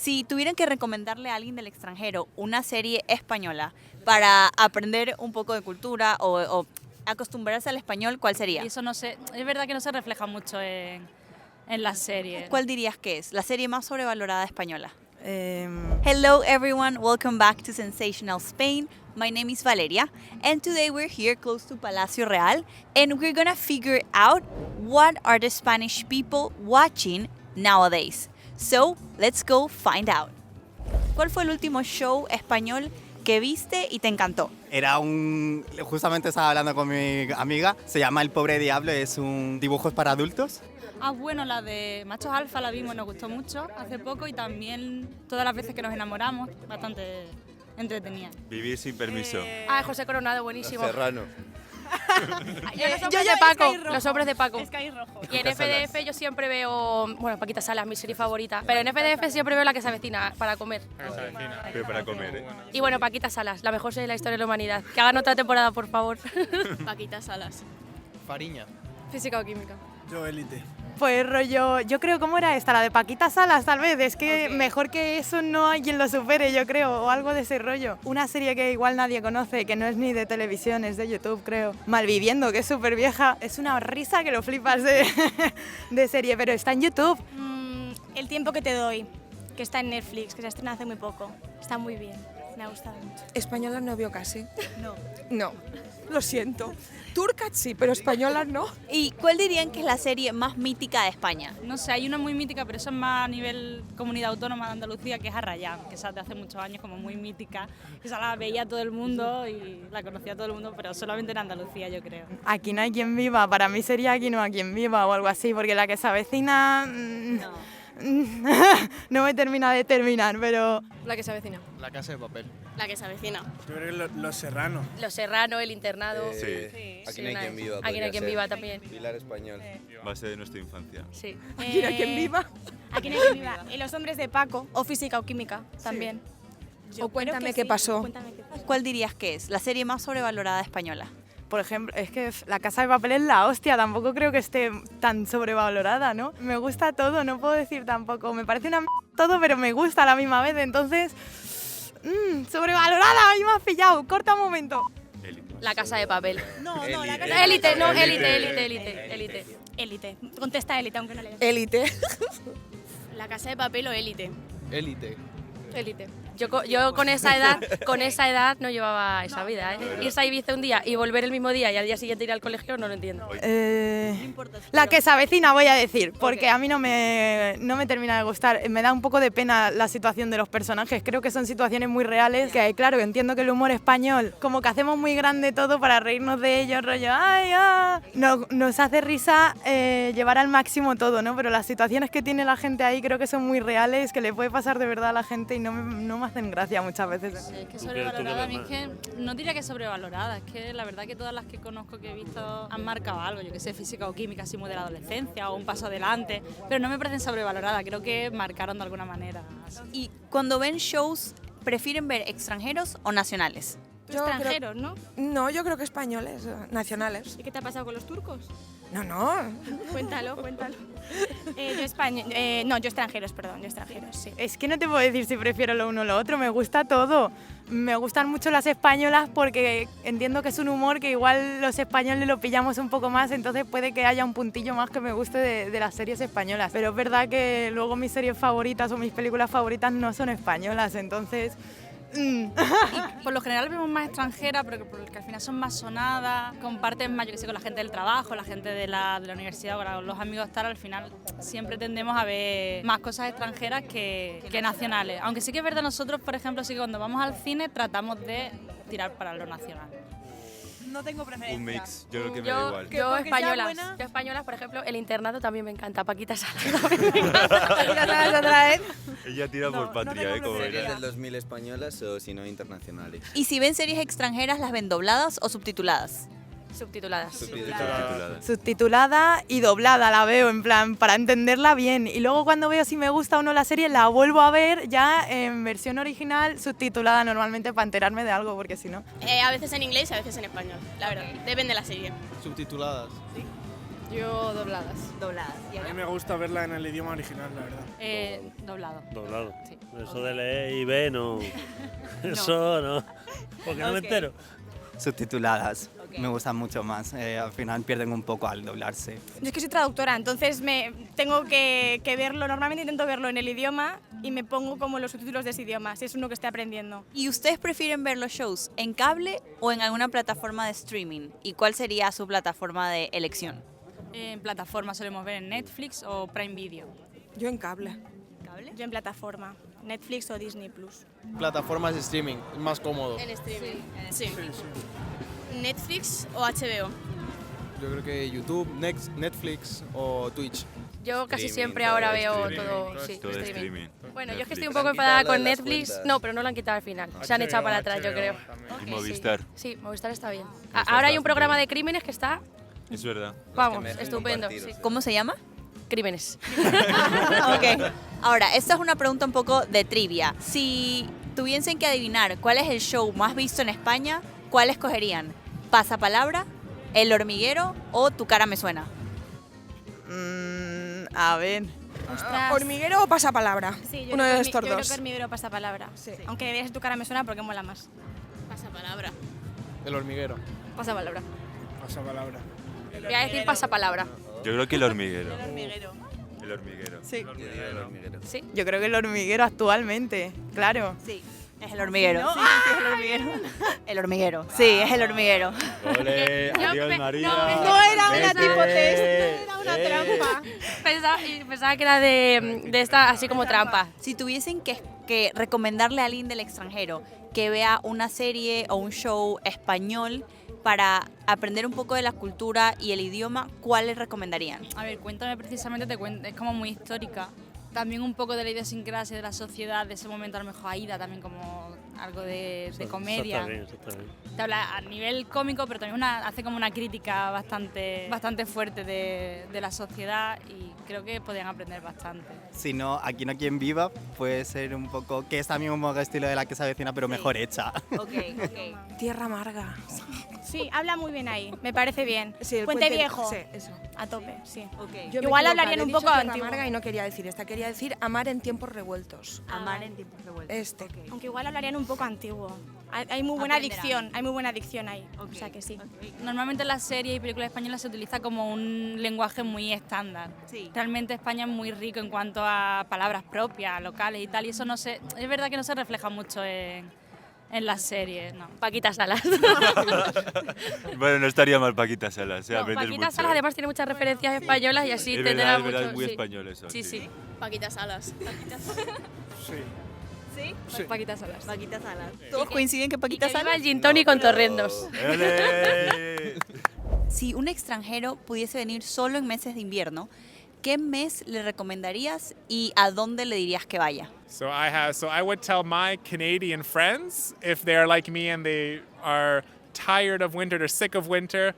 Si tuvieran que recomendarle a alguien del extranjero una serie española para aprender un poco de cultura o acostumbrarse al español, ¿cuál sería? Y eso no sé, es verdad que no se refleja mucho en las series. ¿Cuál dirías que es la serie más sobrevalorada española? Hello everyone, welcome back to Sensational Spain. My name is Valeria and today we're here close to Palacio Real and we're gonna figure out what are the Spanish people watching nowadays. So, let's go find out. ¿Cuál fue el último show español que viste y te encantó? Justamente estaba hablando con mi amiga, se llama El Pobre Diablo, es un dibujos para adultos. Ah, bueno, la de Machos Alfa la vimos, nos gustó mucho hace poco y también todas las veces que nos enamoramos, bastante entretenida. Vivir sin permiso. José Coronado, buenísimo. Serrano. Los hombres de Paco, los hombres de Paco. Sky Rojo. Y en FDF yo siempre veo, bueno, Paquita Salas, mi serie favorita, pero en FDF siempre veo La que se avecina para comer. Pero para comer, ¿eh? Y bueno, Paquita Salas, la mejor serie de la historia de la humanidad. Que hagan otra temporada, por favor. Paquita Salas. Fariña. Física o química. Yo Élite. Pues rollo, yo creo, ¿cómo era esta? La de Paquita Salas, tal vez. Es que mejor que eso no hay quien lo supere, yo creo, o algo de ese rollo. Una serie que igual nadie conoce, que no es ni de televisión, es de YouTube, creo. Malviviendo, que es súper vieja. Es una risa que lo flipas de serie, pero está en YouTube. El tiempo que te doy, que está en Netflix, que se estrena hace muy poco. Está muy bien, me ha gustado mucho. Españolas no veo casi. No. No, lo siento. Turcas sí, pero españolas no. ¿Y cuál dirían que es la serie más mítica de España? No sé, hay una muy mítica, pero eso es más a nivel comunidad autónoma de Andalucía, que es Arrayán, que esa de hace muchos años como muy mítica. Esa la veía todo el mundo y la conocía todo el mundo, pero solamente en Andalucía, yo creo. Aquí no hay quien viva, para mí sería Aquí no hay quien viva o algo así, porque La que se avecina... no me termina de terminar, pero... La que se avecina. La Casa de Papel. La que se avecina. Yo creo que Los Serranos. Los Serrano, El Internado. Sí. Aquí no hay quien viva. Aquí no hay quien viva también. Pilar Español. Base de nuestra infancia. Sí. Aquí no hay quien viva. Aquí no hay quien viva. Y Los hombres de Paco, o Física o Química, también. O Cuéntame qué pasó. Cuéntame qué pasó. ¿Cuál dirías que es la serie más sobrevalorada española? Por ejemplo, es que La Casa de Papel es la hostia, tampoco creo que esté tan sobrevalorada, ¿no? Me gusta todo, no puedo decir tampoco, me parece una todo, pero me gusta a la misma vez, entonces... sobrevalorada, ahí me has pillado, corta un momento. La Casa de Papel. No, Élite. la casa Élite, no, Élite. Élite. Élite. Contesta Élite, aunque no le Élite. La Casa de Papel o Élite. Élite. Élite. Yo con esa edad no llevaba esa vida, ¿eh? Irse a Ibiza un día y volver el mismo día y al día siguiente ir al colegio no lo entiendo. La que se avecina, voy a decir, porque a mí no me termina de gustar. Me da un poco de pena la situación de los personajes. Creo que son situaciones muy reales, que claro, entiendo que el humor español, como que hacemos muy grande todo para reírnos de ellos, rollo, ¡ay, ah! Nos hace risa llevar al máximo todo, ¿no? Pero las situaciones que tiene la gente ahí creo que son muy reales, que le puede pasar de verdad a la gente y no me hacen gracia muchas veces. Sí, es que sobrevalorada, a mí es que no diría que sobrevalorada, es que la verdad que todas las que conozco que he visto han marcado algo, yo que sé, física o química, así muy de la adolescencia o un paso adelante, pero no me parecen sobrevaloradas, creo que marcaron de alguna manera. Y cuando ven shows, ¿prefieren ver extranjeros o nacionales? Extranjeros, ¿no? No, yo creo que españoles, nacionales. ¿Y qué te ha pasado con los turcos? No. Cuéntalo. Yo extranjeros, sí. Es que no te puedo decir si prefiero lo uno o lo otro, me gusta todo. Me gustan mucho las españolas porque entiendo que es un humor que igual los españoles lo pillamos un poco más, entonces puede que haya un puntillo más que me guste de las series españolas. Pero es verdad que luego mis series favoritas o mis películas favoritas no son españolas, entonces... Y por lo general vemos más extranjeras, porque al final son más sonadas, comparten más, yo que sé, con la gente del trabajo, la gente de la universidad, con los amigos tal, al final siempre tendemos a ver más cosas extranjeras que nacionales. Aunque sí que es verdad, nosotros, por ejemplo, sí que cuando vamos al cine tratamos de tirar para lo nacional. No tengo preferencia. Un mix, yo creo que me da igual. Yo españolas, por ejemplo, El Internado también me encanta, Paquita Salas también me encanta. Paquita Salas otra vez. Ella tira por patria, como ¿Series verás. del 2000 españolas o si no internacionales? Y si ven series extranjeras, ¿las ven dobladas o subtituladas? Subtituladas. Subtitulada y doblada la veo, en plan, para entenderla bien. Y luego cuando veo si me gusta o no la serie, la vuelvo a ver ya en versión original, subtitulada normalmente para enterarme de algo, porque si no... A veces en inglés y a veces en español, la verdad. Depende de la serie. Subtituladas. Yo dobladas. Dobladas. ¿Y A mí Ana? me gusta verla en el idioma original, la verdad. Doblado. Doblado. Sí. Eso de leer y ver, no. Eso no. Porque no me Ok. entero. Subtituladas. Ok. Me gustan mucho más. Al final pierden un poco al doblarse. Yo es que soy traductora, entonces tengo que verlo. Normalmente intento verlo en el idioma y me pongo como los subtítulos de ese idioma, si es uno que esté aprendiendo. ¿Y ustedes prefieren ver los shows en cable o en alguna plataforma de streaming? ¿Y cuál sería su plataforma de elección? En plataformas solemos ver en Netflix o Prime Video. Yo en cable. ¿Cable? Yo en plataforma, Netflix o Disney Plus. Plataformas de streaming, es más cómodo. En streaming. Sí. Netflix o HBO. Yo creo que YouTube, Netflix o Twitch. Yo casi Streaming, siempre todo ahora streaming, veo todo, sí, Todo streaming. Bueno, yo es que estoy Netflix. un poco Han enfadada quitado con las Netflix. cuentas. No, pero no lo han quitado al final. Se han echado para atrás, yo creo. Y Movistar. Sí, Movistar está bien. Movistar Ahora hay está un programa bien. de crímenes que está, Es verdad. vamos, mezclan estupendo. partidos, Sí. ¿Cómo se llama? Crímenes. Ok. Ahora, esta es una pregunta un poco de trivia. Si tuviesen que adivinar cuál es el show más visto en España, ¿cuál escogerían? ¿Pasapalabra, El Hormiguero o Tu cara me suena? A ver. Ostras. ¿Hormiguero o pasapalabra? Sí, Uno de estos yo creo dos. que Hormiguero pasa palabra. Sí. Aunque debería ser Tu cara me suena porque mola más. Pasapalabra. El hormiguero. Pasapalabra. Pasa palabra. Voy a decir pasapalabra. Yo creo que el hormiguero. Hormiguero. El hormiguero. Sí. Yo digo el hormiguero. Sí. Yo creo que el hormiguero actualmente, claro. Sí. Es el hormiguero. ¿No? Sí, sí, es el hormiguero. El hormiguero. Sí, es el hormiguero. Ole, Yo adiós pe- María. no era una Vete. tipo test, era una trampa. Pensaba que era de esta así como trampa. Si tuviesen que recomendarle a alguien del extranjero que vea una serie o un show español para aprender un poco de la cultura y el idioma, ¿cuál les recomendarían? A ver, Cuéntame precisamente, es como muy histórica. También un poco de la idiosincrasia de la sociedad de ese momento, a lo mejor Aida también como algo de comedia. Eso está bien. Te habla a nivel cómico, pero también hace como una crítica bastante fuerte de la sociedad y creo que podrían aprender bastante. Si no, Aquí no quien viva puede ser un poco, que es también un poco estilo de La que se avecina, pero mejor hecha. Ok, ok. Tierra amarga. Sí, habla muy bien ahí, me parece bien. Sí, el Puente Viejo, Sí, eso. a tope, sí. Ok. Yo me Igual he hablarían equivocado, un he poco dicho tierra antiguo. amarga y no quería decir esta, quería decir amar en tiempos revueltos. Amar en tiempos revueltos. Este. Ok. Aunque igual hablarían un poco antiguo. Hay muy buena Aprenderán. adicción, hay muy buena adicción ahí. Ok. O sea que sí. Normalmente en las series y películas españolas se utiliza como un lenguaje muy estándar. Sí. Realmente España es muy rico en cuanto a palabras propias, locales y tal, y eso es verdad que no se refleja mucho en las series, no. Paquita Salas. Bueno, no estaría mal Paquita Salas, No, aprendes Paquita mucho. Salas además tiene muchas referencias españolas y así Es tendrá verdad, mucho. es muy sí. español eso. Sí, sí. Paquita Salas. Sí. ¿Sí? Sí. Paquita Salas. Paquita Salas. ¿Todos coinciden que Y Paquita que viva Salas? el gin tonic con torrendos. ¡Ole! Si un extranjero pudiese venir solo en meses de invierno, ¿qué mes le recomendarías y a dónde le dirías que vaya? So I would tell my Canadian friends if they're like me and they are tired of winter, they're sick of winter,